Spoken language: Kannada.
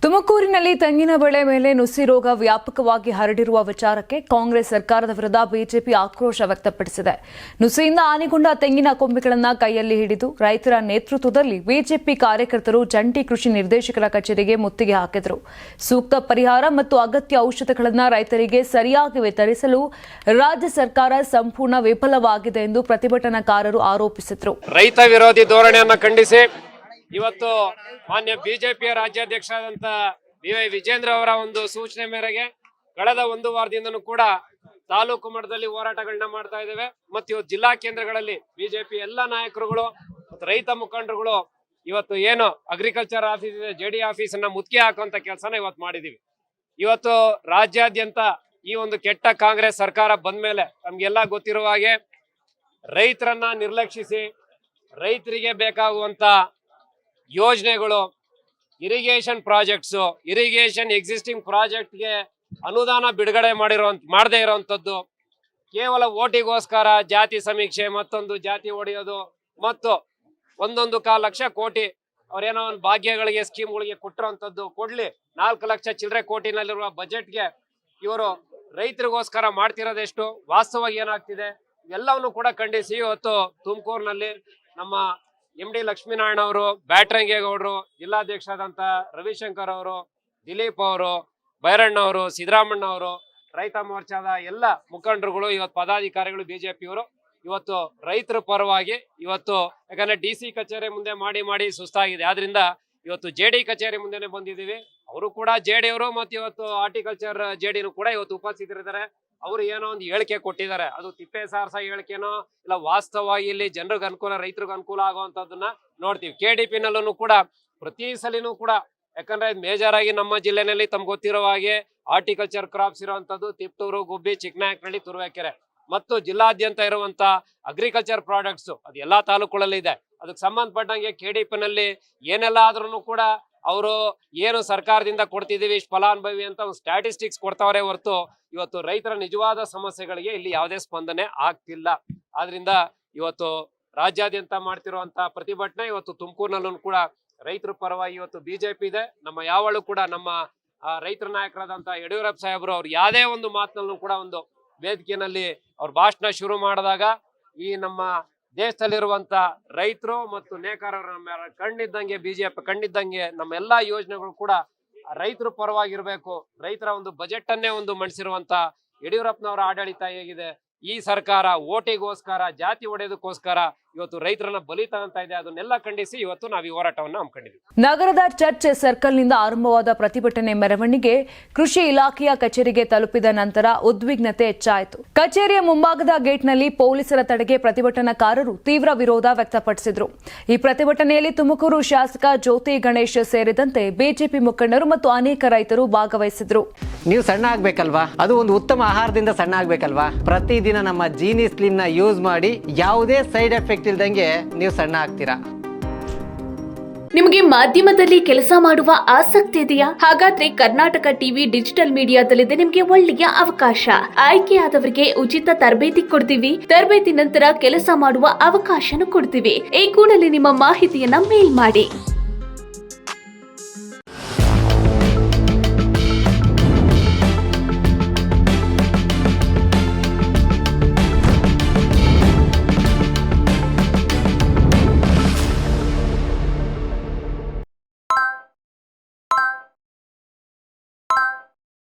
ತುಮಕೂರಿನಲ್ಲಿ ತೆಂಗಿನ ಬೆಳೆ ಮೇಲೆ ನುಸಿ ರೋಗ ವ್ಯಾಪಕವಾಗಿ ಹರಡಿರುವ ವಿಚಾರಕ್ಕೆ ಕಾಂಗ್ರೆಸ್ ಸರ್ಕಾರದ ವಿರುದ್ಧ ಬಿಜೆಪಿ ಆಕ್ರೋಶ ವ್ಯಕ್ತಪಡಿಸಿದೆ. ನುಸಿಯಿಂದ ಹಾನಿಗೊಂಡ ತೆಂಗಿನ ಕೊಂಬೆಗಳನ್ನು ಕೈಯಲ್ಲಿ ಹಿಡಿದು ರೈತರ ನೇತೃತ್ವದಲ್ಲಿ ಬಿಜೆಪಿ ಕಾರ್ಯಕರ್ತರು ಜಂಟಿ ಕೃಷಿ ನಿರ್ದೇಶಕರ ಕಚೇರಿಗೆ ಮುತ್ತಿಗೆ ಹಾಕಿದರು. ಸೂಕ್ತ ಪರಿಹಾರ ಮತ್ತು ಅಗತ್ಯ ಔಷಧಗಳನ್ನು ರೈತರಿಗೆ ಸರಿಯಾಗಿ ವಿತರಿಸಲು ರಾಜ್ಯ ಸರ್ಕಾರ ಸಂಪೂರ್ಣ ವಿಫಲವಾಗಿದೆ ಎಂದು ಪ್ರತಿಭಟನಾಕಾರರು ಆರೋಪಿಸಿದರು. ರೈತ ವಿರೋಧಿ ಧೋರಣೆಯನ್ನು ಖಂಡಿಸಿ ಇವತ್ತು ಮಾನ್ಯ ಬಿಜೆಪಿಯ ರಾಜ್ಯಾಧ್ಯಕ್ಷರಾದಂತ ಬಿ.ವೈ. ವಿಜೇಂದ್ರ ಅವರ ಒಂದು ಸೂಚನೆ ಮೇರೆಗೆ ಕಳೆದ ಒಂದು ವಾರದಿಂದನೂ ಕೂಡ ತಾಲೂಕು ಮಟ್ಟದಲ್ಲಿ ಹೋರಾಟಗಳನ್ನ ಮಾಡ್ತಾ ಇದ್ದೇವೆ. ಮತ್ತು ಇವತ್ತು ಜಿಲ್ಲಾ ಕೇಂದ್ರಗಳಲ್ಲಿ ಬಿಜೆಪಿ ಎಲ್ಲ ನಾಯಕರುಗಳು ಮತ್ತು ರೈತ ಮುಖಂಡರುಗಳು ಇವತ್ತು ಏನು ಅಗ್ರಿಕಲ್ಚರ್ ಆಫೀಸ್ ಇದೆ, ಜೆಡಿ ಆಫೀಸ್ ಅನ್ನ ಮುತ್ತಿಗೆ ಹಾಕುವಂತ ಕೆಲಸನ ಇವತ್ತು ಮಾಡಿದೀವಿ. ಇವತ್ತು ರಾಜ್ಯಾದ್ಯಂತ ಈ ಒಂದು ಕೆಟ್ಟ ಕಾಂಗ್ರೆಸ್ ಸರ್ಕಾರ ಬಂದ ಮೇಲೆ ನಮ್ಗೆಲ್ಲ ಗೊತ್ತಿರುವ ಹಾಗೆ ರೈತರನ್ನ ನಿರ್ಲಕ್ಷಿಸಿ ರೈತರಿಗೆ ಬೇಕಾಗುವಂತ ಯೋಜನೆಗಳು, ಇರಿಗೇಷನ್ ಪ್ರಾಜೆಕ್ಟ್ಸ್, ಇರಿಗೇಷನ್ ಎಕ್ಸಿಸ್ಟಿಂಗ್ ಪ್ರಾಜೆಕ್ಟ್ಗೆ ಅನುದಾನ ಬಿಡುಗಡೆ ಮಾಡದೇ ಇರುವಂತದ್ದು, ಕೇವಲ ಓಟಿಗೋಸ್ಕರ ಜಾತಿ ಸಮೀಕ್ಷೆ, ಮತ್ತೊಂದು ಜಾತಿ ಹೊಡೆಯೋದು, ಮತ್ತು 1.25 ಲಕ್ಷ ಕೋಟಿ ಅವ್ರೇನೋ ಒಂದು ಭಾಗ್ಯಗಳಿಗೆ ಸ್ಕೀಮ್ಗಳಿಗೆ ಕೊಟ್ಟಿರುವಂತದ್ದು ಕೊಡ್ಲಿ 4 ಲಕ್ಷ ಚಿಲ್ಲರೆ ಕೋಟಿನಲ್ಲಿರುವ ಬಜೆಟ್ಗೆ ಇವರು ರೈತರಿಗೋಸ್ಕರ ಮಾಡ್ತಿರೋದೆಷ್ಟು, ವಾಸ್ತವವಾಗಿ ಏನಾಗ್ತಿದೆ ಎಲ್ಲವನ್ನು ಕೂಡ ಖಂಡಿಸಿ ಇವತ್ತು ತುಮಕೂರಿನಲ್ಲಿ ನಮ್ಮ ಎಂ ಡಿ ಲಕ್ಷ್ಮೀನಾರಾಯಣ ಅವರು, ಬ್ಯಾಟ್ರಂಗೇಗೌಡರು, ಜಿಲ್ಲಾಧ್ಯಕ್ಷರಾದಂತ ರವಿಶಂಕರ್ ಅವರು, ದಿಲೀಪ್ ಅವರು, ಬೈರಣ್ಣ ಅವರು, ಸಿದ್ದರಾಮಣ್ಣ ಅವರು, ರೈತ ಮೋರ್ಚಾದ ಎಲ್ಲ ಮುಖಂಡರುಗಳು, ಇವತ್ತು ಪದಾಧಿಕಾರಿಗಳು, ಬಿಜೆಪಿಯವರು ಇವತ್ತು ರೈತರ ಪರವಾಗಿ ಇವತ್ತು, ಯಾಕಂದ್ರೆ ಡಿ.ಸಿ ಕಚೇರಿ ಮುಂದೆ ಮಾಡಿ ಸುಸ್ತಾಗಿದೆ, ಆದ್ರಿಂದ ಇವತ್ತು ಜೆಡಿ ಕಚೇರಿ ಮುಂದೆನೆ ಬಂದಿದ್ದೀವಿ. ಅವರು ಕೂಡ ಜೆಡಿಯವರು ಮತ್ತು ಇವತ್ತು ಹಾರ್ಟಿಕಲ್ಚರ್ ಜೆಡಿನೂ ಕೂಡ ಇವತ್ತು ಉಪಸ್ಥಿತರಿದ್ದಾರೆ. ಅವರು ಏನೋ ಒಂದು ಹೇಳಿಕೆ ಕೊಟ್ಟಿದ್ದಾರೆ, ಅದು ತಿಪ್ಪೆ ಸಾರಸ ಹೇಳಿಕೆನೋ ಇಲ್ಲ ವಾಸ್ತವವಾಗಿ ಇಲ್ಲಿ ಜನರಿಗೆ ಅನುಕೂಲ, ರೈತರಿಗೆ ಅನುಕೂಲ ಆಗುವಂತದನ್ನ ನೋಡ್ತೀವಿ. KDP ನಲ್ಲೂ ಕೂಡ ಪ್ರತಿ ಸಲಿನೂ ಕೂಡ, ಯಾಕಂದ್ರೆ ಮೇಜರ್ ಆಗಿ ನಮ್ಮ ಜಿಲ್ಲೆನಲ್ಲಿ ತಮ್ಗೆ ಗೊತ್ತಿರೋ ಹಾಗೆ ಹಾರ್ಟಿಕಲ್ಚರ್ ಕ್ರಾಪ್ಸ್ ಇರುವಂತದ್ದು ತಿಪ್ಟೂರು, ಗುಬ್ಬಿ, ಚಿಕ್ಕನಾಯಕನಹಳ್ಳಿ, ತುರುವೇಕೆರೆ ಮತ್ತು ಜಿಲ್ಲಾದ್ಯಂತ ಇರುವಂತ ಅಗ್ರಿಕಲ್ಚರ್ ಪ್ರಾಡಕ್ಟ್ಸ್ ಅದು ಎಲ್ಲಾ ತಾಲೂಕುಗಳಲ್ಲಿ ಇದೆ. ಅದಕ್ಕೆ ಸಂಬಂಧಪಟ್ಟಂಗೆ KDP ನಲ್ಲಿ ಏನೆಲ್ಲ ಆದ್ರೂ ಕೂಡ ಅವರು ಏನು ಸರ್ಕಾರದಿಂದ ಕೊಡ್ತಿದೀವಿ ಇಷ್ಟು ಫಲಾನುಭವಿ ಅಂತ ಒಂದು ಸ್ಟ್ಯಾಟಿಸ್ಟಿಕ್ಸ್ ಕೊಡ್ತಾವ್ರೆ ಹೊರತು ಇವತ್ತು ರೈತರ ನಿಜವಾದ ಸಮಸ್ಯೆಗಳಿಗೆ ಇಲ್ಲಿ ಯಾವುದೇ ಸ್ಪಂದನೆ ಆಗ್ತಿಲ್ಲ. ಆದ್ರಿಂದ ಇವತ್ತು ರಾಜ್ಯಾದ್ಯಂತ ಮಾಡ್ತಿರುವಂತ ಪ್ರತಿಭಟನೆ ಇವತ್ತು ತುಮಕೂರಿನಲ್ಲೂ ಕೂಡ ರೈತರ ಪರವಾಗಿ ಇವತ್ತು ಬಿಜೆಪಿ ಇದೆ. ನಮ್ಮ ಯಾವಳು ಕೂಡ ನಮ್ಮ ರೈತರ ನಾಯಕರಾದಂತ ಯಡಿಯೂರಪ್ಪ ಸಾಹೇಬರು ಅವ್ರು ಯಾವುದೇ ಒಂದು ಮಾತಿನಲ್ಲೂ ಕೂಡ ಒಂದು ವೇದಿಕೆಯಲ್ಲಿ ಅವ್ರ ಭಾಷಣ ಶುರು ಮಾಡಿದಾಗ ಈ ನಮ್ಮ ದೇಶದಲ್ಲಿರುವಂತ ರೈತರು ಮತ್ತು ನೇಕಾರರು ನಮ್ಮ ಕಣ್ಣಿದ್ದಂಗೆ, ಬಿಜೆಪಿ ಕಣ್ಣಿದ್ದಂಗೆ ನಮ್ಮ ಎಲ್ಲಾ ಯೋಜನೆಗಳು ಕೂಡ ರೈತರ ಪರವಾಗಿರ್ಬೇಕು. ರೈತರ ಒಂದು ಬಜೆಟ್ ಅನ್ನೇ ಒಂದು ಮಂಡಿಸಿರುವಂತ ಯಡಿಯೂರಪ್ಪನವರ ಆಡಳಿತ ಹೇಗಿದೆ, ಈ ಸರ್ಕಾರ ಓಟಿಗೋಸ್ಕರ ಜಾತಿ ಒಡೆಯೋದಕ್ಕೋಸ್ಕರ ಇವತ್ತು ರೈತರನ್ನ ಬಲಿ ತಗೊಂತಾ ಇದೆ, ಅದನ್ನೆಲ್ಲ ಖಂಡಿಸಿ ಇವತ್ತು ನಾವು ಈ ಹೋರಾಟವನ್ನು ಹಮ್ಮಿಕೊಂಡಿದ್ವಿ. ನಗರದ ಚರ್ಚ್ ಸರ್ಕಲ್ನಿಂದ ಆರಂಭವಾದ ಪ್ರತಿಭಟನೆ ಮೆರವಣಿಗೆ ಕೃಷಿ ಇಲಾಖೆಯ ಕಚೇರಿಗೆ ತಲುಪಿದ ನಂತರ ಉದ್ವಿಗ್ನತೆ ಹೆಚ್ಚಾಯಿತು. ಕಚೇರಿಯ ಮುಂಭಾಗದ ಗೇಟ್ನಲ್ಲಿ ಪೊಲೀಸರ ತಡೆಗೆ ಪ್ರತಿಭಟನಾಕಾರರು ತೀವ್ರ ವಿರೋಧ ವ್ಯಕ್ತಪಡಿಸಿದರು. ಈ ಪ್ರತಿಭಟನೆಯಲ್ಲಿ ತುಮಕೂರು ಶಾಸಕ ಜ್ಯೋತಿ ಗಣೇಶ್ ಸೇರಿದಂತೆ ಬಿಜೆಪಿ ಮುಖಂಡರು ಮತ್ತು ಅನೇಕ ರೈತರು ಭಾಗವಹಿಸಿದ್ರು. ನೀವು ಸಣ್ಣ ಆಗ್ಬೇಕಲ್ವಾ, ಅದು ಒಂದು ಉತ್ತಮ ಆಹಾರದಿಂದ ಸಣ್ಣ ಆಗ್ಬೇಕಲ್ವಾ. ಪ್ರತಿದಿನ ನಮ್ಮ ಜೀನಿ ಸ್ಲಿಮ್ ನ ಯೂಸ್ ಮಾಡಿ ಯಾವುದೇ ಸೈಡ್ ಎಫೆಕ್ಟ್ ಇಲ್ದಂಗೆ ನೀವು ಸಣ್ಣ ಆಗ್ತೀರಾ. ನಿಮಗೆ ಮಾಧ್ಯಮದಲ್ಲಿ ಕೆಲಸ ಮಾಡುವ ಆಸಕ್ತಿ ಇದೆಯಾ? ಹಾಗಾದ್ರೆ ಕರ್ನಾಟಕ ಟಿವಿ ಡಿಜಿಟಲ್ ಮೀಡಿಯಾದಲ್ಲಿದೆ ನಿಮಗೆ ಒಳ್ಳೆಯ ಅವಕಾಶ. ಆಯ್ಕೆಯಾದವರಿಗೆ ಉಚಿತ ತರಬೇತಿ ಕೊಡ್ತೀವಿ. ತರಬೇತಿ ನಂತರ ಕೆಲಸ ಮಾಡುವ ಅವಕಾಶನೂ ಕೊಡ್ತೀವಿ. ಈ ಕೂಡಲೇ ನಿಮ್ಮ ಮಾಹಿತಿಯನ್ನ ಮೇಲ್ ಮಾಡಿ.